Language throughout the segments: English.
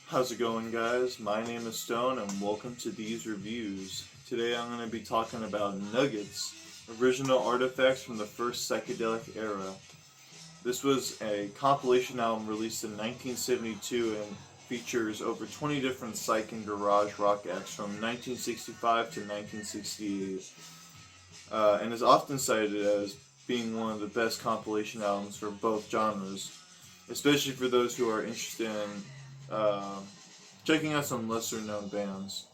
How's it going, guys? My name is Stone and welcome to these reviews. Today I'm going to be talking about Nuggets, original artifacts from the first psychedelic era. This was a compilation album released in 1972 and features over 20 different psych and garage rock acts from 1965 to 1968, and is often cited as being one of the best compilation albums for both genres, especially for those who are interested in checking out some lesser known bands.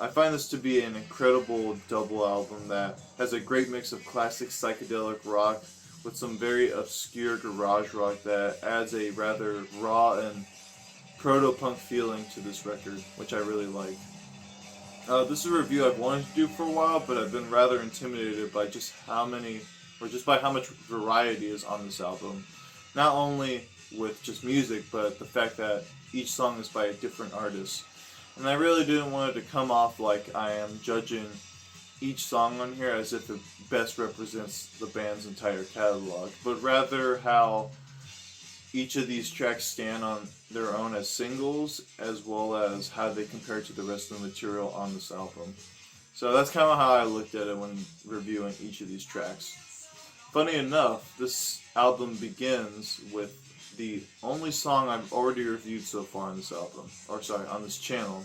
I find this to be an incredible double album that has a great mix of classic psychedelic rock with some very obscure garage rock that adds a rather raw and proto-punk feeling to this record, which I really like. This is a review I've wanted to do for a while, but I've been rather intimidated by just how much variety is on this album. Not only with just music, but the fact that each song is by a different artist. And I really didn't want it to come off like I am judging each song on here as if it best represents the band's entire catalog, but rather how each of these tracks stand on their own as singles, as well as how they compare to the rest of the material on this album. So that's kind of how I looked at it when reviewing each of these tracks. Funny enough, this album begins with the only song I've already reviewed so far on this album, on this channel.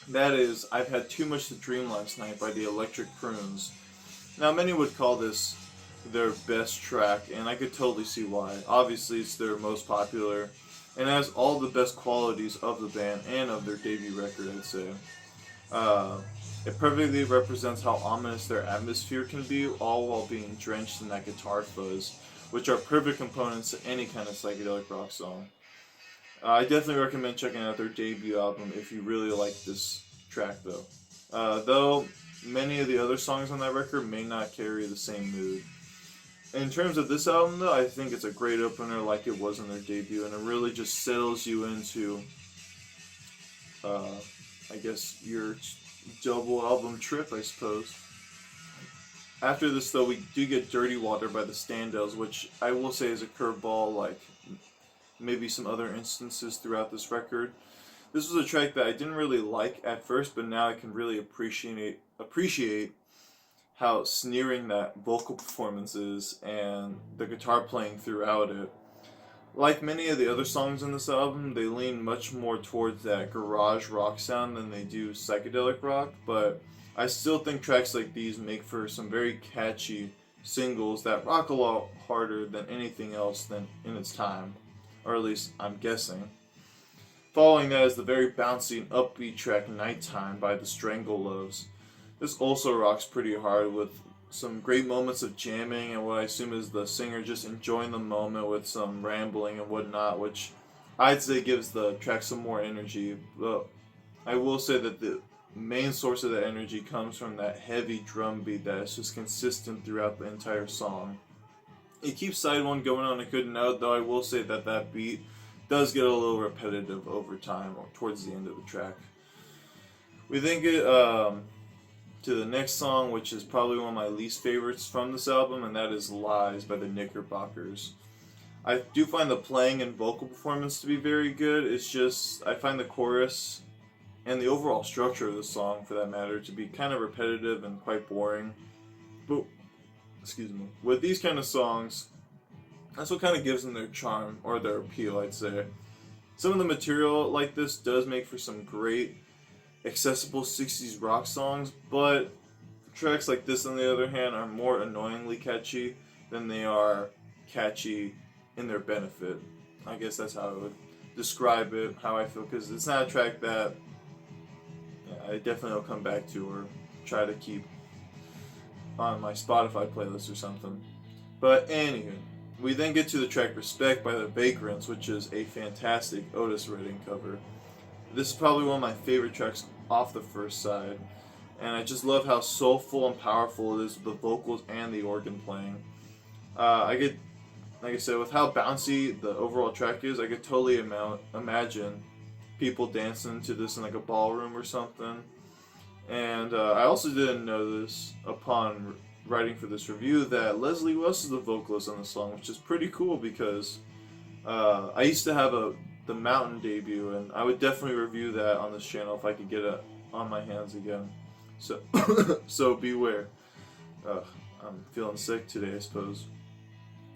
That is, I've Had Too Much to Dream Last Night by the Electric Prunes. Now, many would call this their best track, and I could totally see why. Obviously, it's their most popular, and has all the best qualities of the band and of their debut record, I'd say. It perfectly represents how ominous their atmosphere can be, all while being drenched in that guitar fuzz, which are perfect components to any kind of psychedelic rock song. I definitely recommend checking out their debut album if you really like this track, though. Though many of the other songs on that record may not carry the same mood. In terms of this album, though, I think it's a great opener like it was in their debut, and it really just settles you into, your double album trip, I suppose. After this, though, we do get Dirty Water by the Standells, which I will say is a curveball, like maybe some other instances throughout this record. This was a track that I didn't really like at first, but now I can really appreciate how sneering that vocal performance is and the guitar playing throughout it. Like many of the other songs on this album, they lean much more towards that garage rock sound than they do psychedelic rock, but I still think tracks like these make for some very catchy singles that rock a lot harder than anything else than in its time, or at least I'm guessing. Following that is the very bouncy and upbeat track Nighttime by the Strangeloves. This also rocks pretty hard with some great moments of jamming and what I assume is the singer just enjoying the moment with some rambling and whatnot, which I'd say gives the track some more energy. But I will say that the main source of that energy comes from that heavy drum beat that is just consistent throughout the entire song. It keeps side one going on a good note, though I will say that that beat does get a little repetitive over time or towards the end of the track. We then get to the next song, which is probably one of my least favorites from this album, and that is Lies by the Knickerbockers. I do find the playing and vocal performance to be very good. It's just, I find the chorus and the overall structure of the song, for that matter, to be kind of repetitive and quite boring. But, with these kind of songs, that's what kind of gives them their charm, or their appeal, I'd say. Some of the material like this does make for some great, accessible 60s rock songs, but tracks like this, on the other hand, are more annoyingly catchy than they are catchy in their benefit. I guess that's how I would describe it, how I feel, because it's not a track that I definitely will come back to or try to keep on my Spotify playlist or something. But anywho, we then get to the track Respect by the Vagrants, which is a fantastic Otis Redding cover. This is probably one of my favorite tracks off the first side, and I just love how soulful and powerful it is with the vocals and the organ playing. Like I said, with how bouncy the overall track is, I could totally imagine people dancing to this in like a ballroom or something. And I also didn't know this upon writing for this review, that Leslie West is the vocalist on the song, which is pretty cool because I used to have a the Mountain debut, and I would definitely review that on this channel if I could get it on my hands again. So, so beware. Ugh, I'm feeling sick today, I suppose.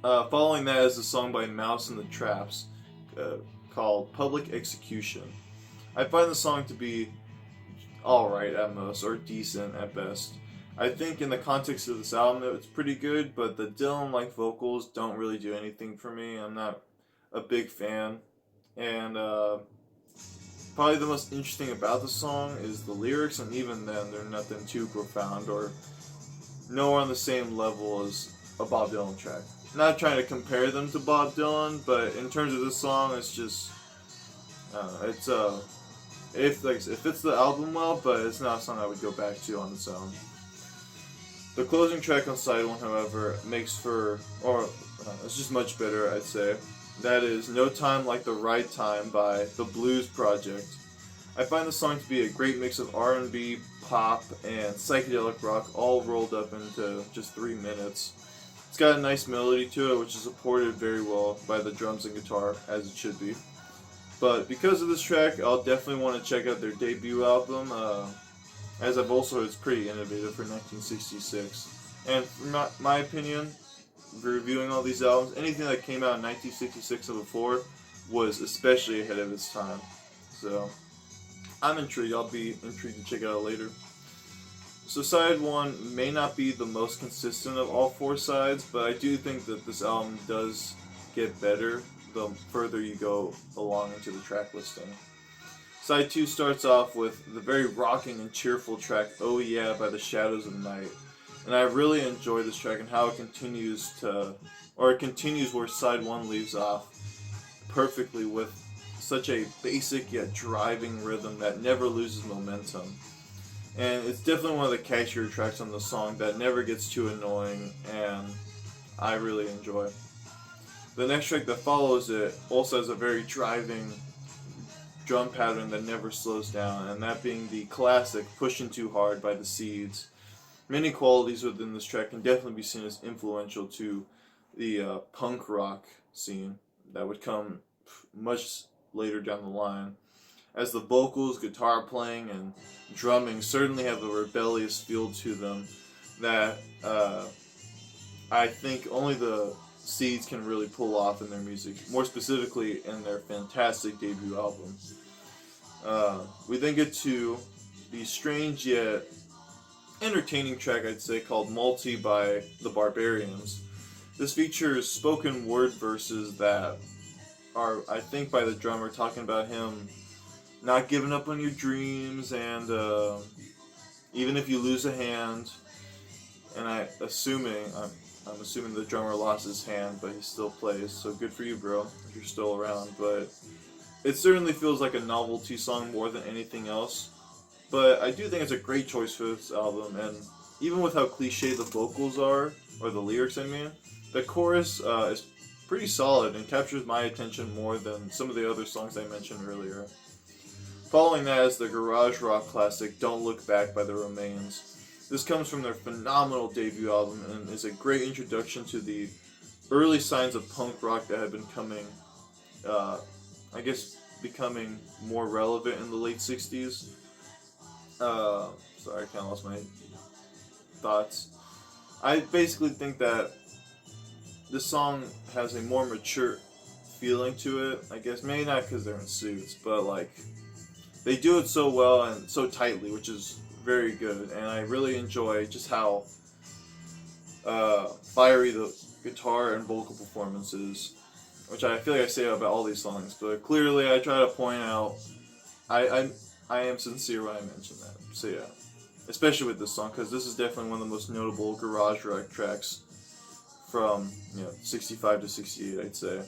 Following that is a song by Mouse and the Traps called Public Execution. I find the song to be alright at most, or decent at best. I think in the context of this album it's pretty good, but the Dylan-like vocals don't really do anything for me. I'm not a big fan. And probably the most interesting about the song is the lyrics, and even then they're nothing too profound or nowhere on the same level as a Bob Dylan track. Not trying to compare them to Bob Dylan, but in terms of this song, it's just it's it fits the album well, but it's not a song I would go back to on its own. The closing track on side one, however, makes for, or it's just much better, I'd say. That is No Time Like the Right Time by The Blues Project. I find the song to be a great mix of R&B, pop, and psychedelic rock all rolled up into just 3 minutes. It's got a nice melody to it, which is supported very well by the drums and guitar, as it should be. But because of this track, I'll definitely want to check out their debut album, as I've also heard it's pretty innovative for 1966. And from my opinion, reviewing all these albums, anything that came out in 1966 or before was especially ahead of its time. So, I'm intrigued. I'll be intrigued to check it out later. So side 1 may not be the most consistent of all 4 sides, but I do think that this album does get better the further you go along into the track listing. Side 2 starts off with the very rocking and cheerful track Oh Yeah by the Shadows of Night. And I really enjoy this track and how it continues where side 1 leaves off perfectly with such a basic yet driving rhythm that never loses momentum. And it's definitely one of the catchier tracks on the song that never gets too annoying, and I really enjoy. The next track that follows it also has a very driving drum pattern that never slows down, and that being the classic Pushing Too Hard by the Seeds. Many qualities within this track can definitely be seen as influential to the punk rock scene that would come much later down the line, as the vocals, guitar playing, and drumming certainly have a rebellious feel to them that I think only the Seeds can really pull off in their music, more specifically in their fantastic debut album. We then get to the strange yet entertaining track, I'd say, called Multi by the Barbarians. This features spoken word verses that are, I think, by the drummer talking about him not giving up on your dreams, and even if you lose a hand, and I'm assuming the drummer lost his hand, but he still plays, so good for you, bro, if you're still around. But it certainly feels like a novelty song more than anything else, but I do think it's a great choice for this album, and even with how cliche the vocals are, or the lyrics I mean, the chorus is pretty solid and captures my attention more than some of the other songs I mentioned earlier. Following that is the garage rock classic Don't Look Back by the Remains. This comes from their phenomenal debut album and is a great introduction to the early signs of punk rock that had been becoming more relevant in the late 60s. Sorry, I kind of lost my thoughts. I basically think that this song has a more mature feeling to it, I guess. Maybe not because they're in suits, but like, they do it so well and so tightly, which is very good, and I really enjoy just how fiery the guitar and vocal performance is, which I feel like I say about all these songs, but clearly I try to point out I am sincere when I mention that. So yeah, especially with this song, because this is definitely one of the most notable garage rock tracks from 65 to 68, I'd say.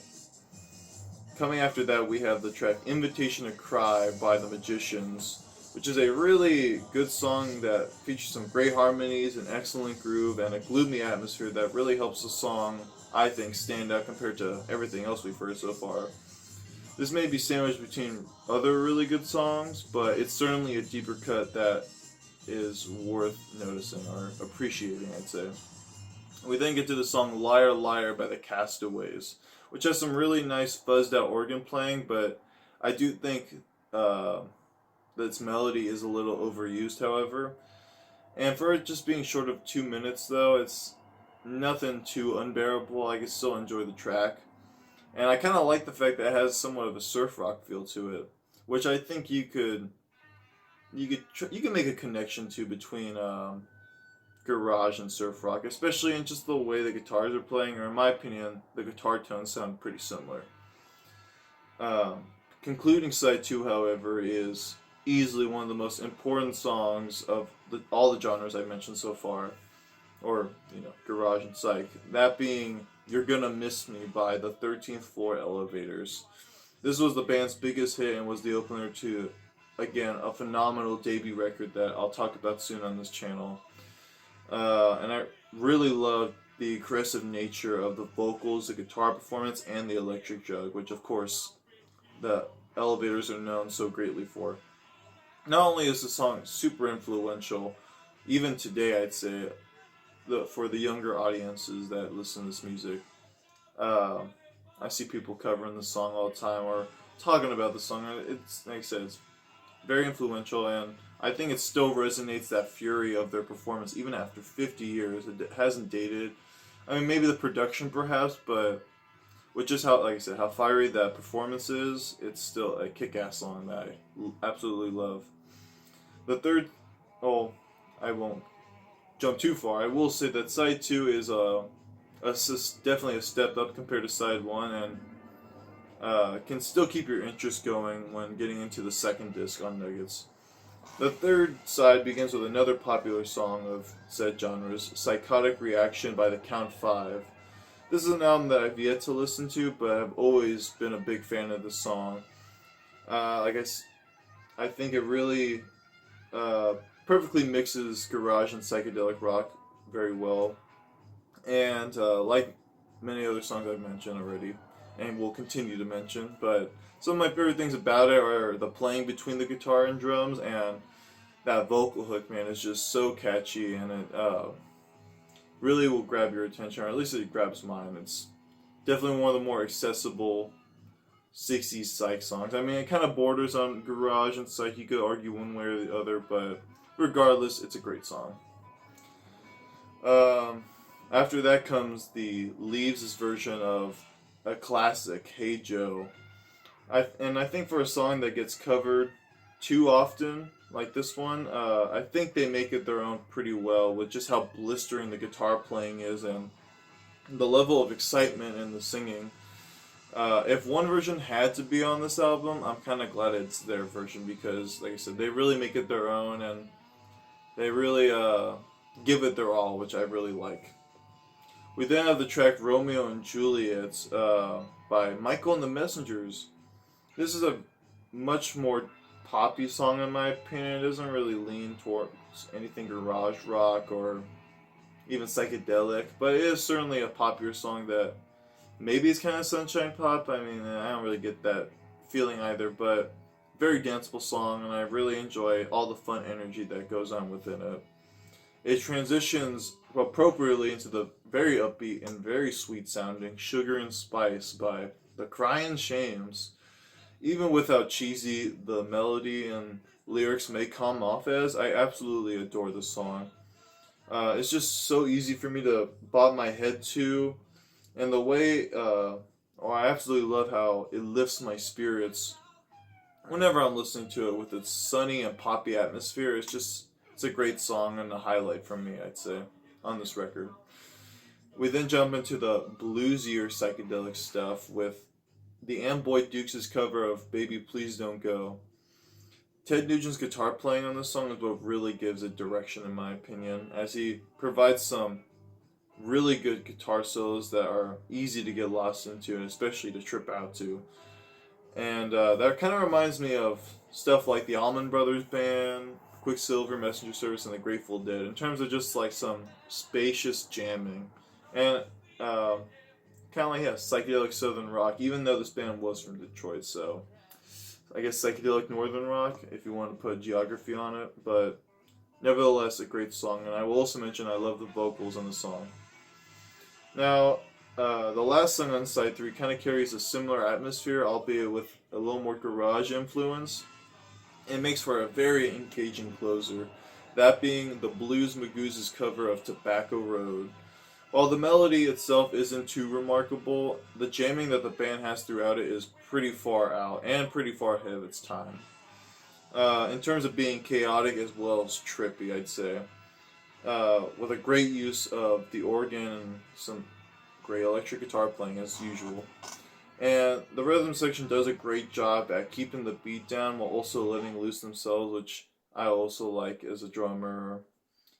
Coming after that, we have the track Invitation to Cry by the Magicians, which is a really good song that features some great harmonies, an excellent groove, and a gloomy atmosphere that really helps the song, I think, stand out compared to everything else we've heard so far. This may be sandwiched between other really good songs, but it's certainly a deeper cut that is worth noticing or appreciating, I'd say. We then get to the song Liar Liar by the Castaways, which has some really nice fuzzed out organ playing, but I do think uh, that its melody is a little overused, however. And for it just being short of 2 minutes, though, it's nothing too unbearable. I can still enjoy the track. And I kind of like the fact that it has somewhat of a surf rock feel to it, which I think you could make a connection to between garage and surf rock, especially in just the way the guitars are playing. Or in my opinion, the guitar tones sound pretty similar. Um, Concluding side two, however, is easily one of the most important songs of all the genres I mentioned so far, or garage and psych. That being "You're Gonna Miss Me" by the 13th Floor Elevators. This was the band's biggest hit and was the opener to, again, a phenomenal debut record that I'll talk about soon on this channel. And I really loved the aggressive nature of the vocals, the guitar performance, and the electric jug, which of course the Elevators are known so greatly for. Not only is the song super influential, even today I'd say, for the younger audiences that listen to this music, uh, I see people covering the song all the time or talking about the song. It's like I said, it's very influential, and I think it still resonates that fury of their performance even after 50 years. It hasn't dated. I mean, maybe the production perhaps, but with just how, like I said, how fiery that performance is, it's still a kick-ass song that I absolutely love. The third, oh, I won't jump too far. I will say that side two is definitely a step up compared to side one, and can still keep your interest going when getting into the second disc on Nuggets. The third side begins with another popular song of said genres, "Psychotic Reaction" by the Count Five. This is an album that I've yet to listen to, but I've always been a big fan of this song. I think it really perfectly mixes garage and psychedelic rock very well. And like many other songs I've mentioned already, and will continue to mention, but some of my favorite things about it are the playing between the guitar and drums, and that vocal hook, man, is just so catchy, and it really will grab your attention, or at least it grabs mine. It's definitely one of the more accessible 60s psych songs. I mean, it kind of borders on garage and psych, you could argue one way or the other, but regardless, it's a great song. After that comes the Leaves' version of a classic, "Hey Joe." I think for a song that gets covered too often, like this one, I think they make it their own pretty well with just how blistering the guitar playing is and the level of excitement in the singing. If one version had to be on this album, I'm kind of glad it's their version because, like I said, they really make it their own and they really give it their all, which I really like. We then have the track "Romeo and Juliet" by Michael and the Messengers. This is a much more poppy song in my opinion. It doesn't really lean towards anything garage rock or even psychedelic, but it is certainly a poppier song that maybe it's kind of sunshine pop. I mean, I don't really get that feeling either, but very danceable song, and I really enjoy all the fun energy that goes on within it. It transitions appropriately into the very upbeat and very sweet sounding "Sugar and Spice" by the Crying Shames. Even with how cheesy the melody and lyrics may come off as, I absolutely adore this song. It's just so easy for me to bob my head to, and the way, I absolutely love how it lifts my spirits whenever I'm listening to it with its sunny and poppy atmosphere. It's a great song and a highlight for me, I'd say, on this record. We then jump into the bluesier psychedelic stuff with the Amboy Dukes' cover of "Baby Please Don't Go." Ted Nugent's guitar playing on this song is what really gives it direction in my opinion, as he provides some really good guitar solos that are easy to get lost into and especially to trip out to. And that kind of reminds me of stuff like the Allman Brothers Band, Quicksilver, Messenger Service, and the Grateful Dead in terms of just like some spacious jamming. And kind of like, yeah, psychedelic southern rock, even though this band was from Detroit, so I guess psychedelic northern rock, if you want to put geography on it, but nevertheless, a great song, and I will also mention I love the vocals on the song. Now, The last song on side 3 kind of carries a similar atmosphere, albeit with a little more garage influence. It makes for a very engaging closer, that being the Blues Magooses cover of Tobacco Road. While the melody itself isn't too remarkable, the jamming that the band has throughout it is pretty far out and pretty far ahead of its time. In terms of being chaotic as well as trippy, I'd say. With a great use of the organ and some great electric guitar playing as usual. And the rhythm section does a great job at keeping the beat down while also letting loose themselves, which I also like as a drummer.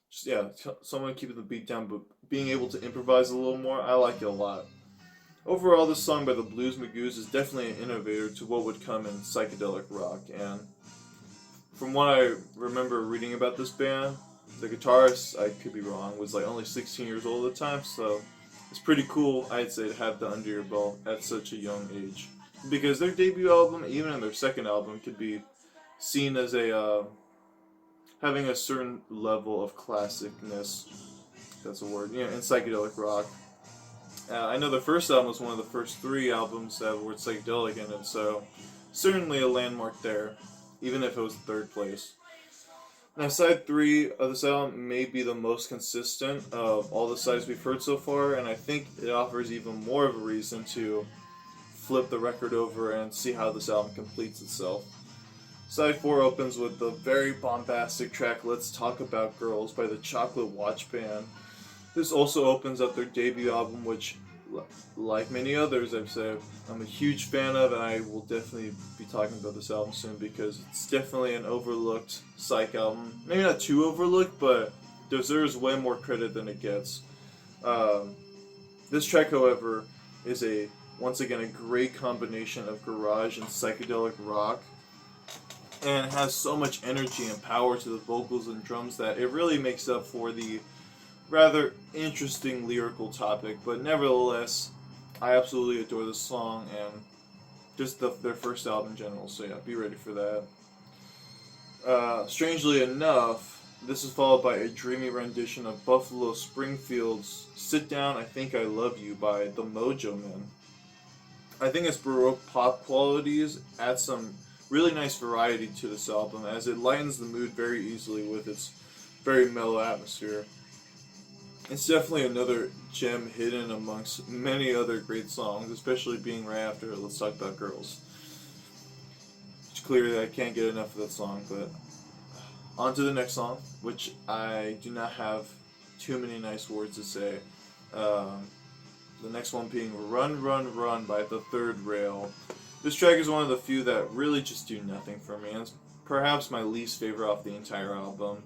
Just, yeah, someone keeping the beat down but being able to improvise a little more, I like it a lot. Overall, this song by the Blues Magoos is definitely an innovator to what would come in psychedelic rock, and from what I remember reading about this band, the guitarist, I could be wrong, was like only 16 years old at the time, so it's pretty cool, I'd say, to have that under your belt at such a young age. Because their debut album, even in their second album, could be seen as a having a certain level of classicness, if that's a word, in psychedelic rock. I know the first album was one of the first 3 albums that had the word psychedelic in it, so certainly a landmark there, even if it was third place. Now, side 3 of this album may be the most consistent of all the sides we've heard so far, and I think it offers even more of a reason to flip the record over and see how this album completes itself. Side 4 opens with the very bombastic track Let's Talk About Girls by the Chocolate Watch Band. This also opens up their debut album, which, like many others I've said, I'm a huge fan of, and I will definitely be talking about this album soon because it's definitely an overlooked psych album. Maybe not too overlooked, but deserves way more credit than it gets. This track, however, is once again a great combination of garage and psychedelic rock, and it has so much energy and power to the vocals and drums that it really makes up for the rather interesting lyrical topic, but nevertheless, I absolutely adore this song and just their first album in general, so yeah, be ready for that. Strangely enough, this is followed by a dreamy rendition of Buffalo Springfield's Sit Down, I Think I Love You by the Mojo Men. I think its Baroque pop qualities add some really nice variety to this album, as it lightens the mood very easily with its very mellow atmosphere. It's definitely another gem hidden amongst many other great songs, especially being right after Let's Talk About Girls. It's clear that I can't get enough of that song, but on to the next song, which I do not have too many nice words to say. The next one being Run, Run, Run by The Third Rail. This track is one of the few that really just do nothing for me, and it's perhaps my least favorite off the entire album.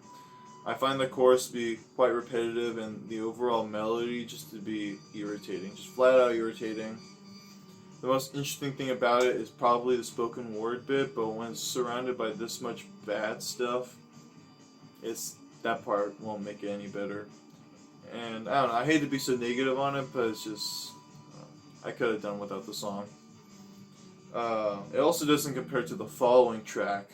I find the chorus to be quite repetitive and the overall melody just to be irritating, just flat out irritating. The most interesting thing about it is probably the spoken word bit, but when it's surrounded by this much bad stuff, that part won't make it any better. And I don't know, I hate to be so negative on it, but it's just, I could have done without the song. It also doesn't compare to the following track,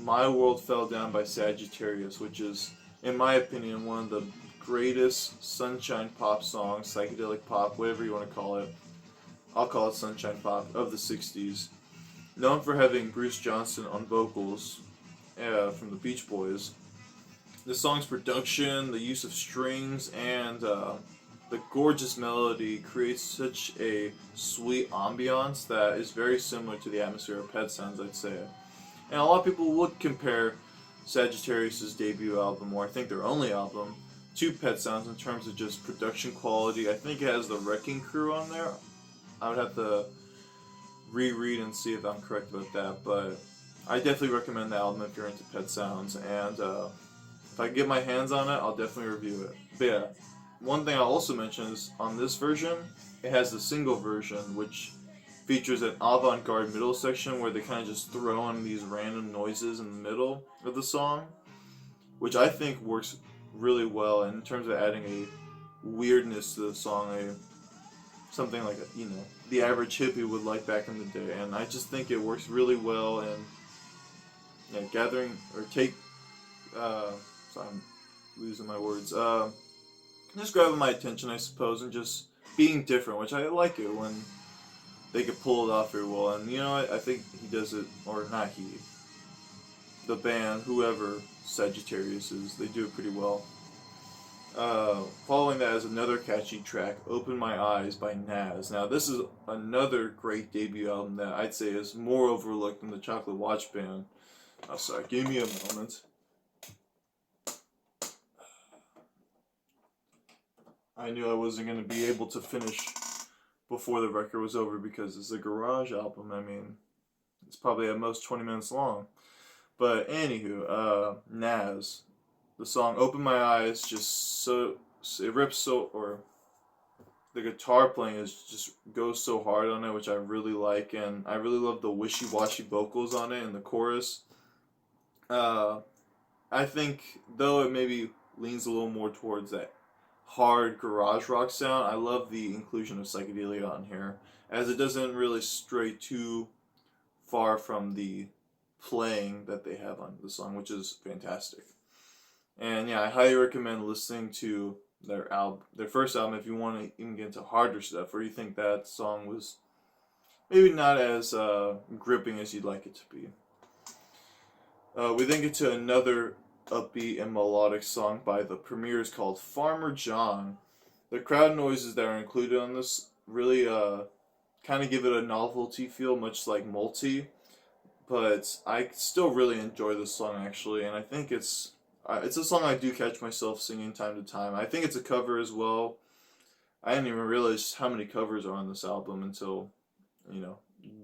My World Fell Down by Sagittarius, which is, in my opinion, one of the greatest sunshine pop songs, psychedelic pop, whatever you want to call it. I'll call it sunshine pop, of the 60s. Known for having Bruce Johnston on vocals from the Beach Boys. The song's production, the use of strings, and the gorgeous melody creates such a sweet ambiance that is very similar to the atmosphere of Pet Sounds, I'd say. And a lot of people would compare Sagittarius' debut album, or I think their only album, to Pet Sounds in terms of just production quality. I think it has the Wrecking Crew on there. I would have to reread and see if I'm correct about that, but I definitely recommend the album if you're into Pet Sounds, and if I get my hands on it, I'll definitely review it. But yeah, one thing I'll also mention is on this version, it has the single version, which features an avant-garde middle section where they kind of just throw in these random noises in the middle of the song, which I think works really well in terms of adding a weirdness to the song, something like the average hippie would like back in the day, and I just think it works really well. And sorry, I'm losing my words. Just grabbing my attention, I suppose, and just being different, which I like it when they could pull it off very well. And you know what? I think he does it, or not he, the band, whoever Sagittarius is, they do it pretty well. Following that is another catchy track, Open My Eyes by Nas. Now, this is another great debut album that I'd say is more overlooked than the Chocolate Watch Band. Oh, sorry, give me a moment. I knew I wasn't going to be able to finish before the record was over because it's a garage album. I mean, it's probably at most 20 minutes long. But anywho, Nas, the song "Open My Eyes" just it rips or the guitar playing is just goes so hard on it, which I really like, and I really love the wishy-washy vocals on it in the chorus. I think though it maybe leans a little more towards that hard garage rock sound, I love the inclusion of psychedelia on here, as it doesn't really stray too far from the playing that they have on the song, which is fantastic. And yeah, I highly recommend listening to their first album, if you want to even get into harder stuff, or you think that song was maybe not as gripping as you'd like it to be. We then get to another upbeat and melodic song by the Premiers called Farmer John. The crowd noises that are included on this really kind of give it a novelty feel, much like Multi. But I still really enjoy this song actually, and I think it's a song I do catch myself singing time to time. I think it's a cover as well. I didn't even realize how many covers are on this album until,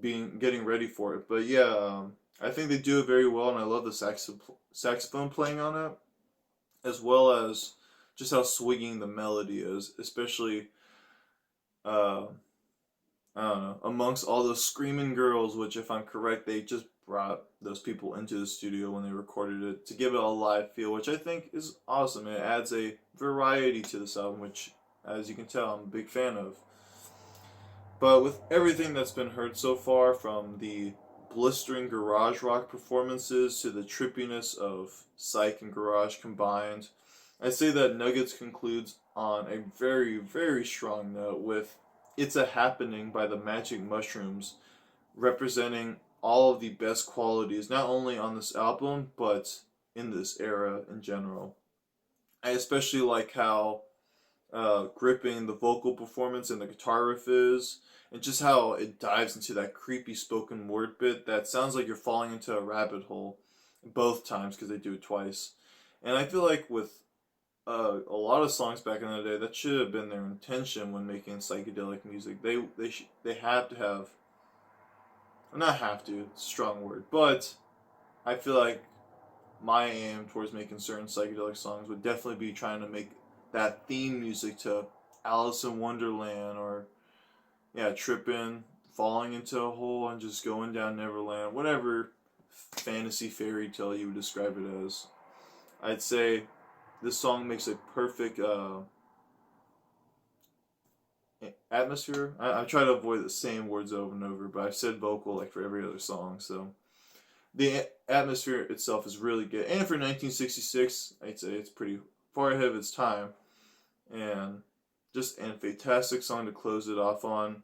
getting ready for it. But yeah, I think they do it very well, and I love the saxophone playing on it, as well as just how swinging the melody is, especially, uh, I don't know, amongst all those screaming girls, which, if I'm correct, they just brought those people into the studio when they recorded it to give it a live feel, which I think is awesome. It adds a variety to this album, which, as you can tell, I'm a big fan of. But with everything that's been heard so far, from the blistering garage rock performances to the trippiness of psych and garage combined, I'd say that Nuggets concludes on a very, very strong note with It's a Happening by the Magic Mushrooms, representing all of the best qualities, not only on this album, but in this era in general. I especially like how gripping the vocal performance and the guitar riff is, and just how it dives into that creepy spoken word bit that sounds like you're falling into a rabbit hole both times, because they do it twice. And I feel like with a lot of songs back in the day, that should have been their intention when making psychedelic music. They have to have, not have to, it's a strong word, but I feel like my aim towards making certain psychedelic songs would definitely be trying to make that theme music to Alice in Wonderland, or yeah, tripping, falling into a hole, and just going down Neverland, whatever fantasy fairy tale you would describe it as. I'd say this song makes a perfect atmosphere. I try to avoid the same words over and over, but I've said vocal like for every other song, so the atmosphere itself is really good. And for 1966, I'd say it's pretty far ahead of its time, and just a fantastic song to close it off on.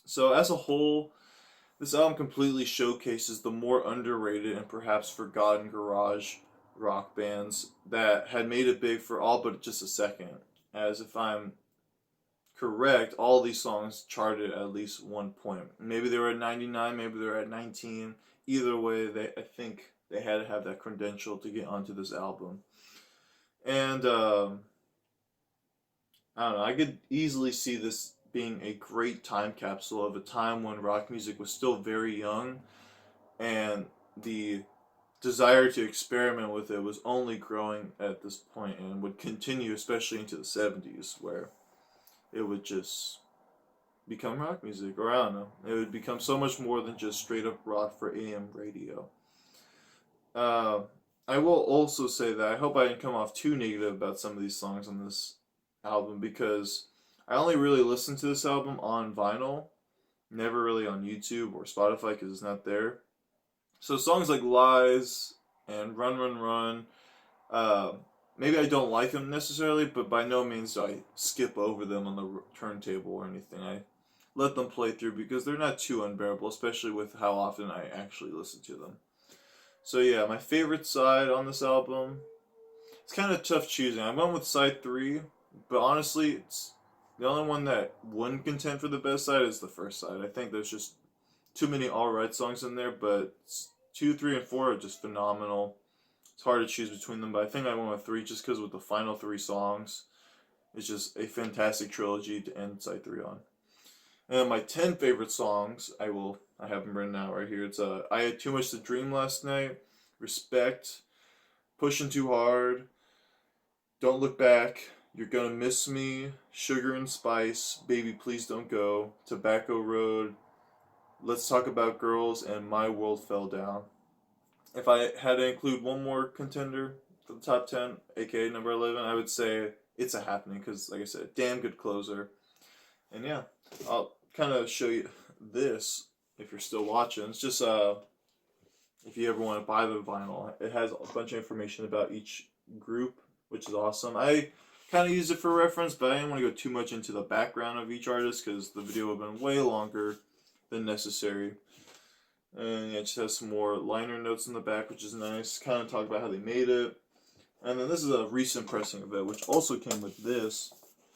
So as a whole, this album completely showcases the more underrated and perhaps forgotten garage rock bands that had made it big for all but just a second. As, if I'm correct, all these songs charted at least one point. Maybe they were at 99, maybe they were at 19. Either way, I think they had to have that credential to get onto this album. And I don't know, I could easily see this being a great time capsule of a time when rock music was still very young, and the desire to experiment with it was only growing at this point, and would continue especially into the 70s, where it would just become rock music, or I don't know, it would become so much more than just straight up rock for AM radio. I will also say that I hope I didn't come off too negative about some of these songs on this album, because I only really listened to this album on vinyl, never really on YouTube or Spotify because it's not there. So songs like Lies and Run Run Run, uh, maybe I don't like them necessarily, but by no means do I skip over them on the turntable or anything. I let them play through because they're not too unbearable, especially with how often I actually listen to them. So yeah, my favorite side on this album, it's kind of tough choosing. I went with side 3, but honestly, it's the only one that wouldn't contend for the best side is the first side. I think there's just too many alright songs in there, but 2, 3, and 4 are just phenomenal. It's hard to choose between them, but I think I went with 3 just because with the final 3 songs, it's just a fantastic trilogy to end side 3 on. And my 10 favorite songs, I have them written out right here. It's I Had Too Much to Dream Last Night, Respect, Pushing Too Hard, Don't Look Back, You're Gonna Miss Me, Sugar and Spice, Baby Please Don't Go, Tobacco Road, Let's Talk About Girls, and My World Fell Down. If I had to include one more contender for the top 10, aka number 11, I would say It's a Happening, because, like I said, damn good closer. And yeah, I'll kind of show you this if you're still watching. It's just if you ever want to buy the vinyl, it has a bunch of information about each group, which is awesome. I kind of use it for reference, but I didn't want to go too much into the background of each artist because the video would have been way longer than necessary. And yeah, it just has some more liner notes in the back, which is nice. Kind of talk about how they made it. And then this is a recent pressing of it, which also came with this,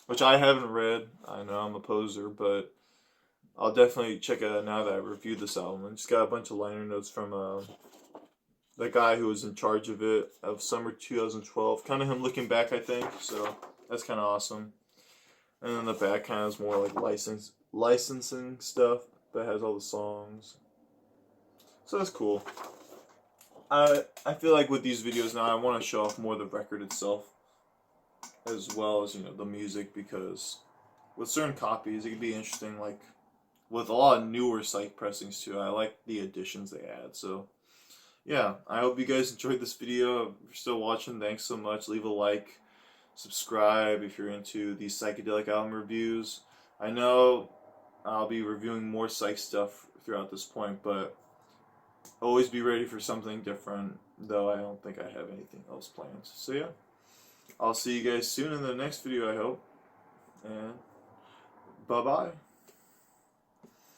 which I haven't read. I know I'm a poser, but I'll definitely check it out now that I reviewed this album. It's got a bunch of liner notes from the guy who was in charge of it of summer 2012. Kind of him looking back, I think. So that's kind of awesome. And then the back kind of is more like licensing stuff that has all the songs. So that's cool. I feel like with these videos now, I want to show off more the record itself, as well as the music, because with certain copies it can be interesting. Like with a lot of newer psych pressings too, I like the additions they add. So yeah, I hope you guys enjoyed this video. If you're still watching, thanks so much. Leave a like, subscribe if you're into these psychedelic album reviews. I know I'll be reviewing more psych stuff throughout this point, but always be ready for something different, though I don't think I have anything else planned. So yeah, I'll see you guys soon in the next video, I hope. And bye-bye.